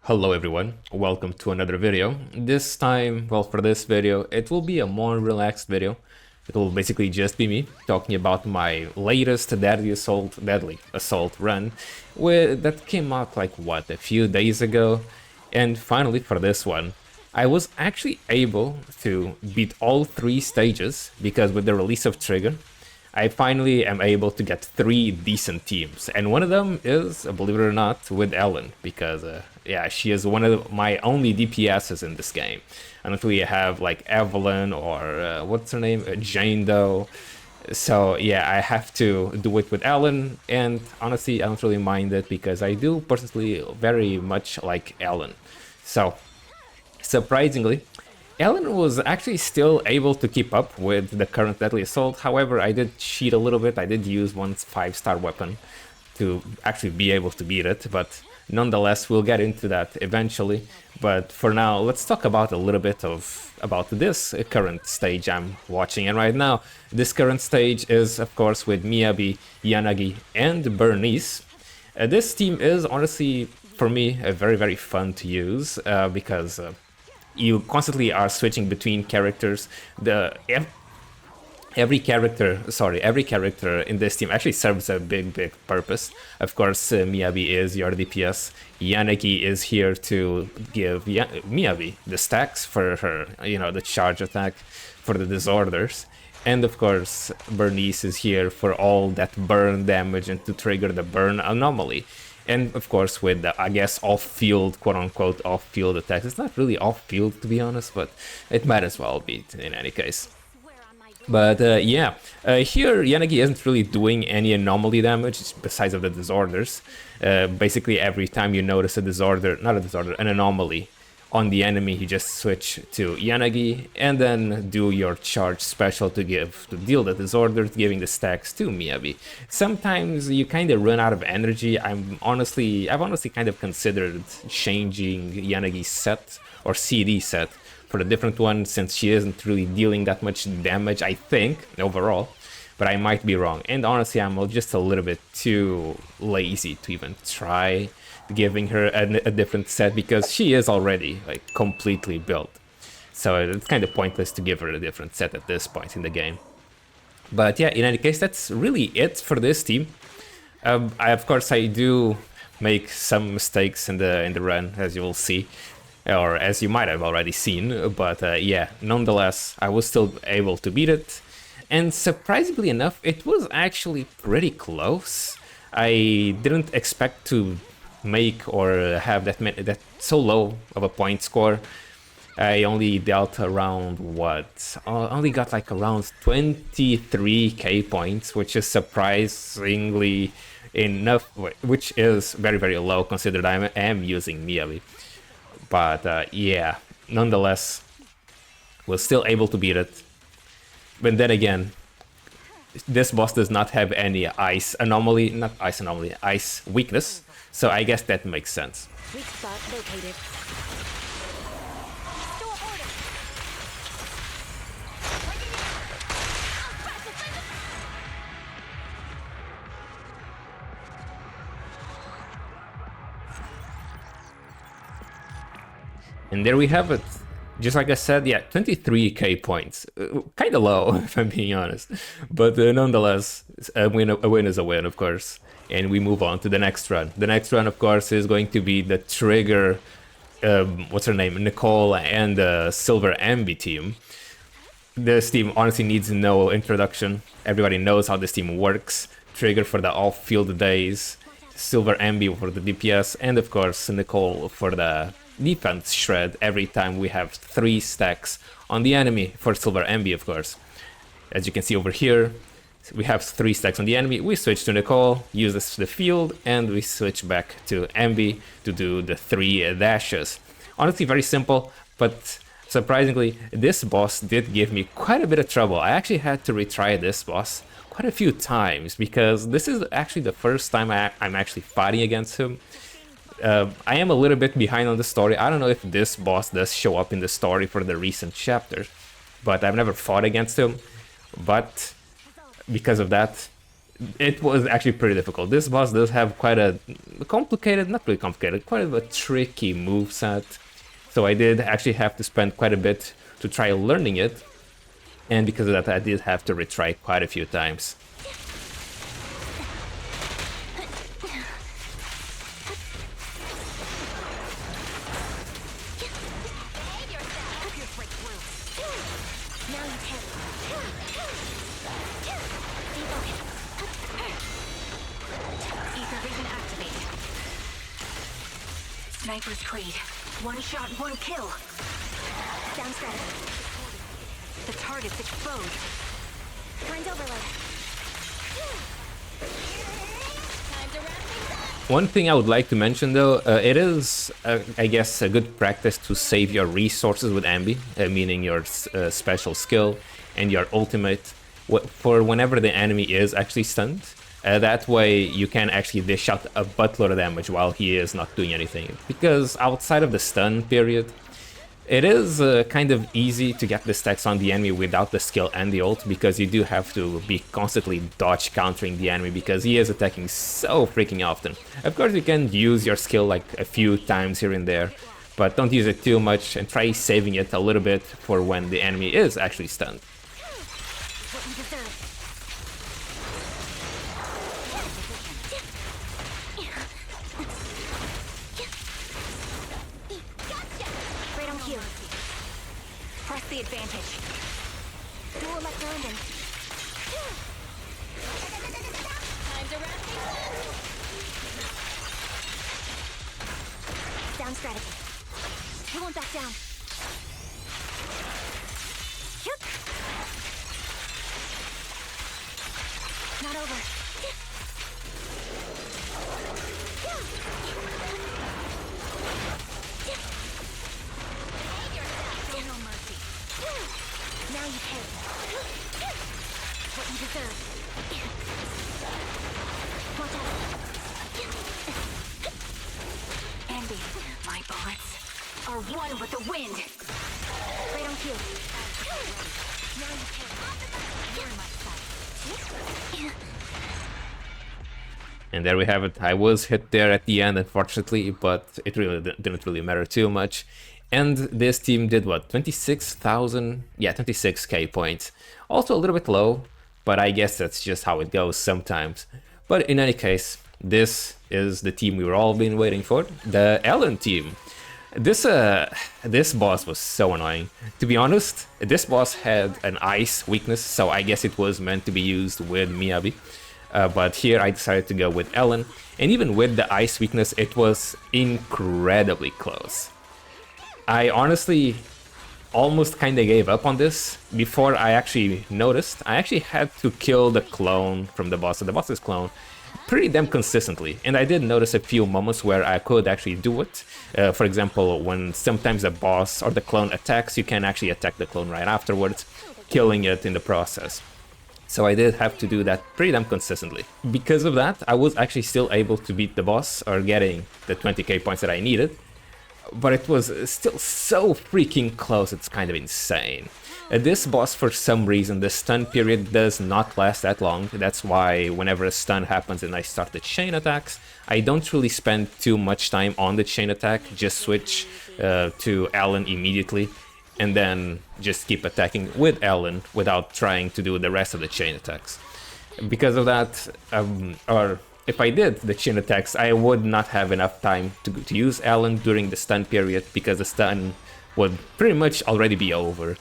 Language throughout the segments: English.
Hello everyone, welcome to another video. This time, well, for this video, it will be a more relaxed video. It will basically just be me talking about my latest Deadly Assault run that came out like, what, a few days ago. And finally, for this one, I was actually able to beat all three stages because with the release of Trigger, I finally am able to get three decent teams, and one of them is, believe it or not, with Ellen, because yeah, she is one of my only DPSs in this game. I don't really have like Evelyn or what's her name, Jane Doe. So yeah, I have to do it with Ellen, and honestly, I don't really mind it because I do personally very much like Ellen. So surprisingly, Ellen was actually still able to keep up with the current Deadly Assault. However, I did cheat a little bit. I did use one 5-star weapon to actually be able to beat it, but nonetheless, we'll get into that eventually. But for now, let's talk about a little bit about this current stage I'm watching. And right now, this current stage is, of course, with Miyabi, Yanagi, and Bernice. This team is honestly, for me, very, very fun to use because you constantly are switching between characters. Every character in this team actually serves a big purpose. Of course, Miyabi is your DPS. Yanagi is here to give Miyabi the stacks for her, the charge attack for the disorders. And of course, Bernice is here for all that burn damage and to trigger the burn anomaly. And of course, with the, I guess, off-field, quote-unquote, off-field attacks. It's not really off-field, to be honest, but it might as well be in any case. But yeah, here Yanagi isn't really doing any anomaly damage besides of the disorders. Basically, every time you notice an anomaly on the enemy, you just switch to Yanagi and then do your charge special to deal the disorders, giving the stacks to Miyabi. Sometimes you kind of run out of energy. I've honestly kind of considered changing Yanagi's set or CD set for a different one, since she isn't really dealing that much damage, I think, overall. But I might be wrong. And honestly, I'm just a little bit too lazy to even try giving her a different set because she is already like completely built. So it's kind of pointless to give her a different set at this point in the game. But yeah, in any case, that's really it for this team. Of course, I do make some mistakes in the run, as you will see, or as you might have already seen, but yeah, nonetheless, I was still able to beat it, and surprisingly enough, it was actually pretty close. I didn't expect to make or have that so low of a point score. I only dealt around only got like around 23k points, which is surprisingly enough, which is very low considered I am using Miyabi. But yeah, nonetheless, was still able to beat it. But then again, this boss does not have any ice weakness, so I guess that makes sense. Weak spot located. And there we have it. Just like I said, yeah, 23k points. Kind of low, if I'm being honest. But nonetheless, a win is a win, of course. And we move on to the next run. The next run, of course, is going to be the Trigger, what's her name, Nicole and the Silver Ambi team. This team honestly needs no introduction. Everybody knows how this team works. Trigger for the off-field days, Silver Ambi for the DPS, and of course Nicole for the defense shred every time we have 3 stacks on the enemy for Silver Ambi, of course. As you can see over here, we have 3 stacks on the enemy. We switch to Nicole, use this to the field, and we switch back to Ambi to do the 3 dashes. Honestly, very simple, but surprisingly, this boss did give me quite a bit of trouble. I actually had to retry this boss quite a few times because this is actually the first time I'm actually fighting against him. I am a little bit behind on the story. I don't know if this boss does show up in the story for the recent chapters, but I've never fought against him. But because of that, it was actually pretty difficult. This boss does have quite a complicated, not really complicated, quite a tricky moveset. So I did actually have to spend quite a bit to try learning it. And because of that, I did have to retry quite a few times. Sniper's Creed. One shot, one kill. Down strategy. The target's exposed. Friend overload. Time to wrap things up. One thing I would like to mention though, it is, I guess, a good practice to save your resources with Ambi, meaning your special skill and your ultimate, for whenever the enemy is actually stunned. That way you can actually dish out a buttload of damage while he is not doing anything. Because outside of the stun period, it is kind of easy to get the stacks on the enemy without the skill and the ult, because you do have to be constantly dodge countering the enemy because he is attacking so freaking often. Of course you can use your skill like a few times here and there, but don't use it too much and try saving it a little bit for when the enemy is actually stunned. The advantage. Dual left landing. Time to wrap things up. Down strategy. He won't back down. Not over. Now you pay. What you deserve. Watch out. Andy, my bullets are one with the wind. Right on cue. Now you pay. You're in my sight. And there we have it. I was hit there at the end, unfortunately, but it really didn't really matter too much. And this team did what, 26,000? Yeah, 26k points. Also a little bit low, but I guess that's just how it goes sometimes. But in any case, this is the team we were all been waiting for, the Ellen team. This boss was so annoying. To be honest, this boss had an ice weakness, so I guess it was meant to be used with Miyabi. But here I decided to go with Ellen, and even with the ice weakness, it was incredibly close. I honestly almost kind of gave up on this before I actually noticed. I actually had to kill the clone from the boss, so the boss's clone, pretty damn consistently. And I did notice a few moments where I could actually do it. For example, when sometimes the boss or the clone attacks, you can actually attack the clone right afterwards, killing it in the process. So I did have to do that pretty damn consistently. Because of that, I was actually still able to beat the boss, or getting the 20k points that I needed. But it was still so freaking close, it's kind of insane. This boss, for some reason, the stun period does not last that long. That's why whenever a stun happens and I start the chain attacks, I don't really spend too much time on the chain attack, just switch to Ellen immediately, and then just keep attacking with Ellen without trying to do the rest of the chain attacks. Because of that, or if I did the chain attacks, I would not have enough time to use Ellen during the stun period, because the stun would pretty much already be over.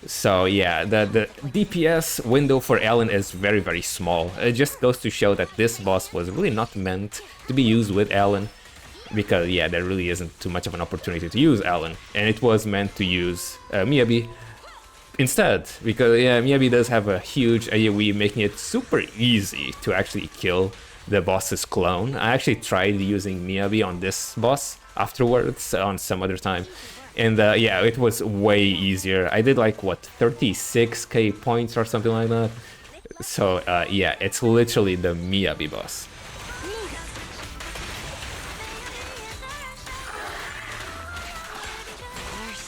So yeah, the DPS window for Ellen is very, very small. It just goes to show that this boss was really not meant to be used with Ellen, because yeah, there really isn't too much of an opportunity to use Ellen, and it was meant to use Miyabi instead, because yeah, Miyabi does have a huge AoE, making it super easy to actually kill the boss's clone. I actually tried using Miyabi on this boss afterwards on some other time, and yeah, it was way easier. I did like, what, 36k points or something like that. So yeah, it's literally the Miyabi boss.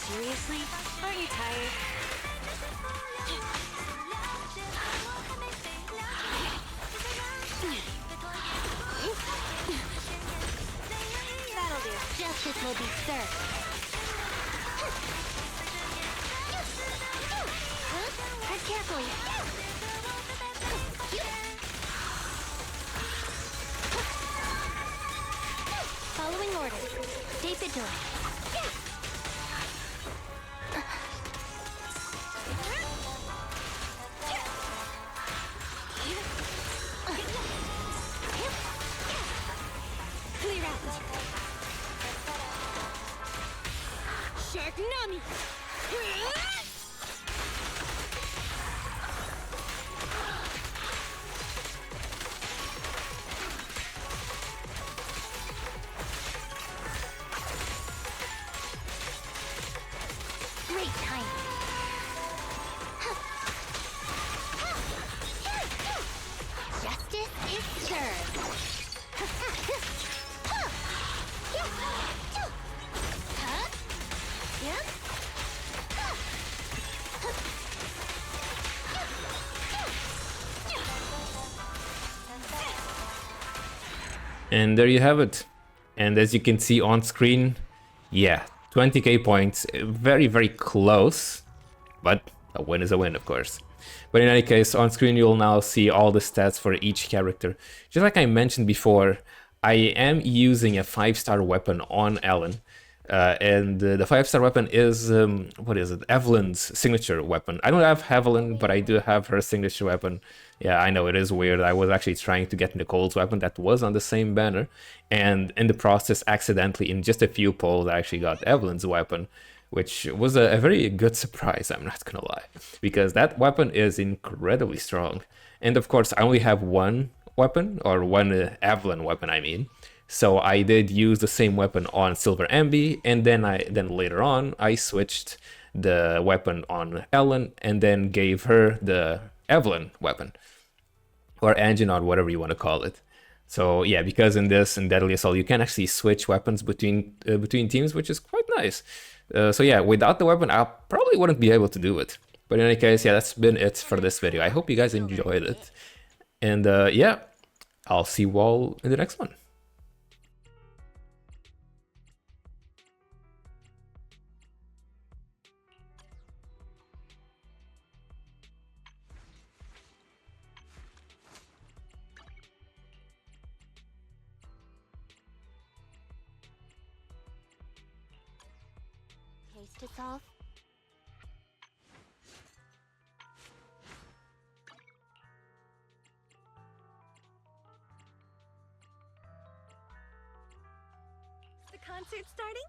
Seriously? Aren't you tired? Justice will be served. Tread carefully. Following orders. Stay vigilant. Clear out. Shark Nami. Great timing. Justice is served. And there you have it. And as you can see on screen, yeah, 20k points, very, very close, but a win is a win, of course. But in any case, on screen you'll now see all the stats for each character. Just like I mentioned before, I am using a 5-star weapon on Ellen. And the 5-star weapon is, what is it, Evelyn's signature weapon. I don't have Evelyn, but I do have her signature weapon. Yeah, I know, it is weird. I was actually trying to get Nicole's weapon that was on the same banner, and in the process, accidentally, in just a few polls, I actually got Evelyn's weapon, which was a very good surprise, I'm not gonna lie, because that weapon is incredibly strong. And of course, I only have one weapon, or one Evelyn weapon, I mean. So I did use the same weapon on Silver Ambi, and then later on I switched the weapon on Ellen, and then gave her the Evelyn weapon, or engine, or whatever you want to call it. So yeah, because in Deadly Assault you can actually switch weapons between teams, which is quite nice. So yeah, without the weapon I probably wouldn't be able to do it. But in any case, yeah, that's been it for this video. I hope you guys enjoyed it, and yeah, I'll see you all in the next one. Case to solve. The concert starting?